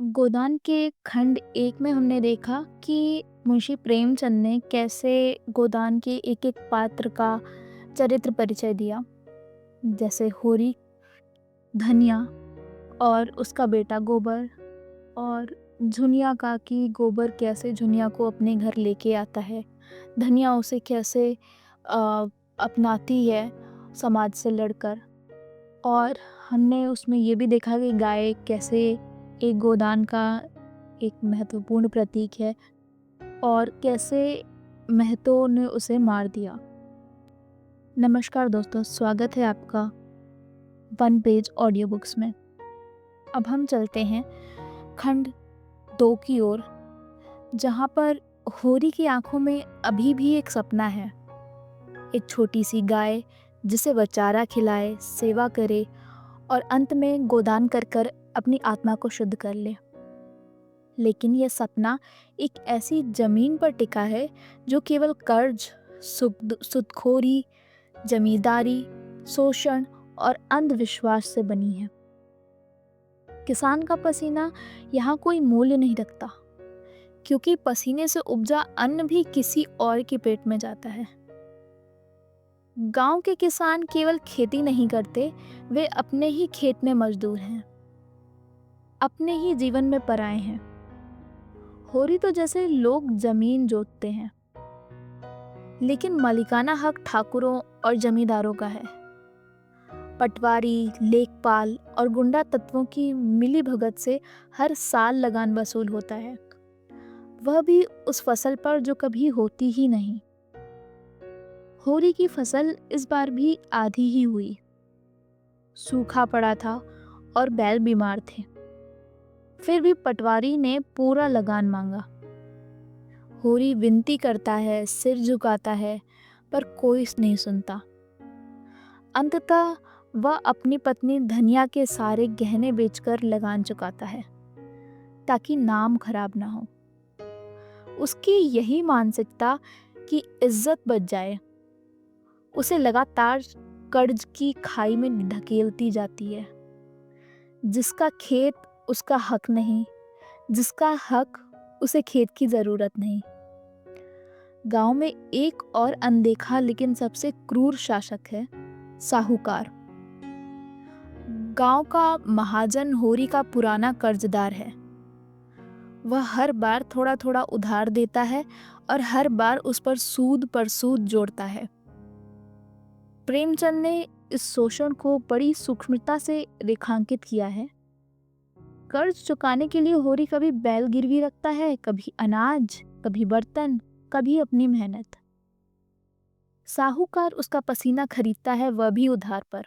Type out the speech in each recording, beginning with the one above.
गोदान के खंड एक में हमने देखा कि मुंशी प्रेमचंद ने कैसे गोदान के एक एक पात्र का चरित्र परिचय दिया। जैसे होरी, धनिया और उसका बेटा गोबर, और झुनिया का कि गोबर कैसे झुनिया को अपने घर लेके आता है, धनिया उसे कैसे अपनाती है समाज से लड़कर। और हमने उसमें ये भी देखा कि गाय कैसे एक गोदान का एक महत्वपूर्ण प्रतीक है और कैसे महतों ने उसे मार दिया। नमस्कार दोस्तों, स्वागत है आपका वन पेज ऑडियो बुक्स में। अब हम चलते हैं खंड 2 की ओर, जहाँ पर होरी की आंखों में अभी भी एक सपना है, एक छोटी सी गाय जिसे वह चारा खिलाए, सेवा करे और अंत में गोदान कर कर अपनी आत्मा को शुद्ध कर ले। लेकिन यह सपना एक ऐसी जमीन पर टिका है जो केवल कर्ज, सुदखोरी, जमींदारी, शोषण और अंधविश्वास से बनी है। किसान का पसीना यहाँ कोई मूल्य नहीं रखता, क्योंकि पसीने से उपजा अन्न भी किसी और के पेट में जाता है। गांव के किसान केवल खेती नहीं करते, वे अपने ही खेत में मजदूर हैं, अपने ही जीवन में पराए हैं। होरी तो जैसे लोग जमीन जोतते हैं, लेकिन मालिकाना हक ठाकुरों और जमींदारों का है। पटवारी, लेखपाल और गुंडा तत्वों की मिली भगत से हर साल लगान वसूल होता है, वह भी उस फसल पर जो कभी होती ही नहीं। होरी की फसल इस बार भी आधी ही हुई। सूखा पड़ा था और बैल बीमार थे, फिर भी पटवारी ने पूरा लगान मांगा। होरी विनती करता है, सिर झुकाता है, पर कोई नहीं सुनता। अंततः वह अपनी पत्नी धनिया के सारे गहने बेचकर लगान चुकाता है, ताकि नाम खराब ना हो। उसकी यही मानसिकता कि इज्जत बच जाए उसे लगातार कर्ज की खाई में ढकेलती जाती है। जिसका खेत उसका हक नहीं, जिसका हक उसे खेत की जरूरत नहीं। गांव में एक और अनदेखा लेकिन सबसे क्रूर शासक है साहूकार। गांव का महाजन होरी का पुराना कर्जदार है। वह हर बार थोड़ा थोड़ा उधार देता है और हर बार उस पर सूद पर सूद जोड़ता है। प्रेमचंद ने इस शोषण को बड़ी सूक्ष्मता से रेखांकित किया है। कर्ज चुकाने के लिए होरी कभी बैल गिरवी रखता है, कभी अनाज, कभी बर्तन, कभी अपनी मेहनत। साहूकार उसका पसीना खरीदता है, वह भी उधार पर।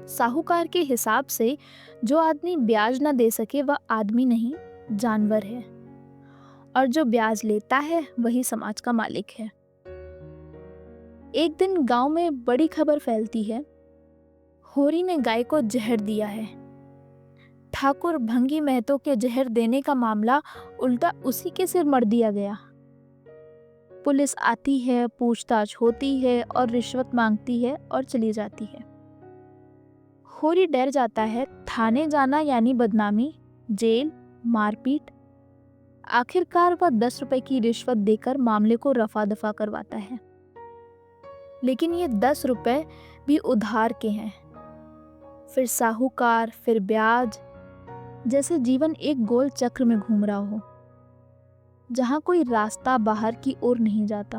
साहूकार के हिसाब से जो आदमी ब्याज न दे सके वह आदमी नहीं, जानवर है, और जो ब्याज लेता है वही समाज का मालिक है। एक दिन गांव में बड़ी खबर फैलती है, होरी ने गाय को जहर दिया है। ठाकुर भंगी महतो के जहर देने का मामला उल्टा उसी के सिर मढ़ दिया गया। पुलिस आती है, पूछताछ होती है और रिश्वत मांगती है और चली जाती है। होरी डर जाता है। थाने जाना यानी बदनामी, जेल, मारपीट। आखिरकार वह 10 रुपए की रिश्वत देकर मामले को रफा दफा करवाता है। लेकिन ये 10 रुपए भी उधार के हैं, फिर साहूकार, फिर ब्याज, जैसे जीवन एक गोल चक्र में घूम रहा हो, जहां कोई रास्ता बाहर की ओर नहीं जाता।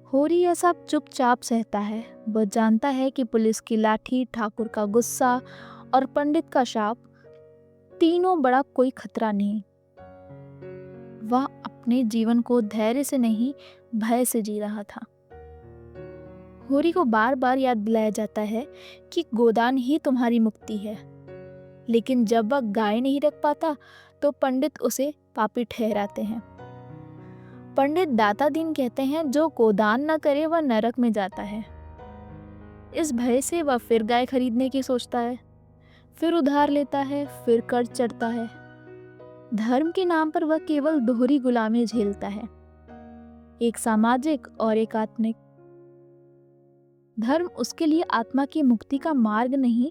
होरी यह सब चुपचाप सहता है। वह जानता है कि पुलिस की लाठी, ठाकुर का गुस्सा और पंडित का शाप, तीनों बड़ा कोई खतरा नहीं। वह अपने जीवन को धैर्य से नहीं, भय से जी रहा था। होरी को बार बार याद दिलाया जाता है कि गोदान ही तुम्हारी मुक्ति है, लेकिन जब वह गाय नहीं रख पाता तो पंडित उसे पापी ठहराते हैं। पंडित दाता दीन कहते हैं, जो गोदान न करे वह नरक में जाता है। इस भय से वह फिर गाय खरीदने की सोचता है, फिर उधार लेता है, फिर कर्ज चढ़ता है। धर्म के नाम पर वह केवल दोहरी गुलामी झेलता है, एक सामाजिक और एक आत्मिक। धर्म उसके लिए आत्मा की मुक्ति का मार्ग नहीं,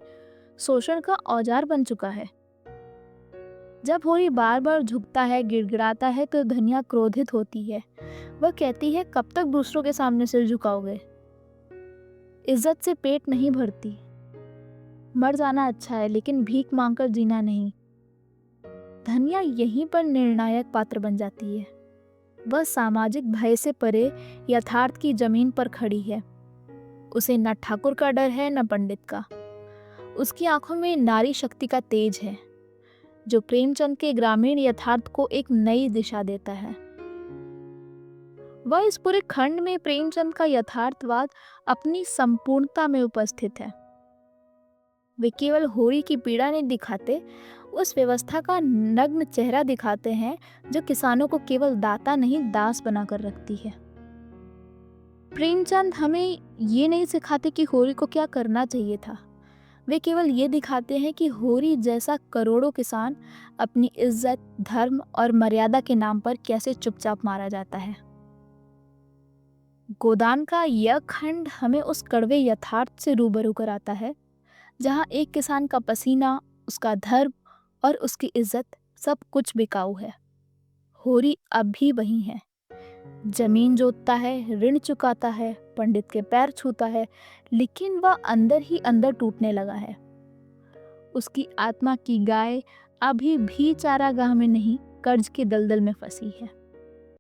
शोषण का औजार बन चुका है। जब होरी बार बार झुकता है, गिड़गिड़ाता है, तो धनिया क्रोधित होती है। वह कहती है, कब तक दूसरों के सामने सिर झुकाओगे? इज्जत से पेट नहीं भरती। मर जाना अच्छा है, लेकिन भीख मांगकर जीना नहीं। धनिया यहीं पर निर्णायक पात्र बन जाती है। वह सामाजिक भय से परे यथार्थ की जमीन पर खड़ी है। उसे न ठाकुर का डर है, न पंडित का। उसकी आंखों में नारी शक्ति का तेज है, जो प्रेमचंद के ग्रामीण यथार्थ को एक नई दिशा देता है। वह इस पूरे खंड में प्रेमचंद का यथार्थवाद अपनी संपूर्णता में उपस्थित है। वे केवल होरी की पीड़ा नहीं दिखाते, उस व्यवस्था का नग्न चेहरा दिखाते हैं जो किसानों को केवल दाता नहीं, दास बनाकर रखती है। प्रेमचंद हमें ये नहीं सिखाते कि होरी को क्या करना चाहिए था। वे केवल ये दिखाते हैं कि होरी जैसा करोड़ों किसान अपनी इज्जत, धर्म और मर्यादा के नाम पर कैसे चुपचाप मारा जाता है। गोदान का यह खंड हमें उस कड़वे यथार्थ से रूबरू कराता है, जहाँ एक किसान का पसीना, उसका धर्म और उसकी इज्जत सब कुछ बिकाऊ है। होरी अब भी वही है। जमीन जोतता है, ऋण चुकाता है, पंडित के पैर छूता है, लेकिन वह अंदर ही अंदर टूटने लगा है। उसकी आत्मा की गाय अभी भी चारागाह में नहीं, कर्ज के दलदल में फंसी है।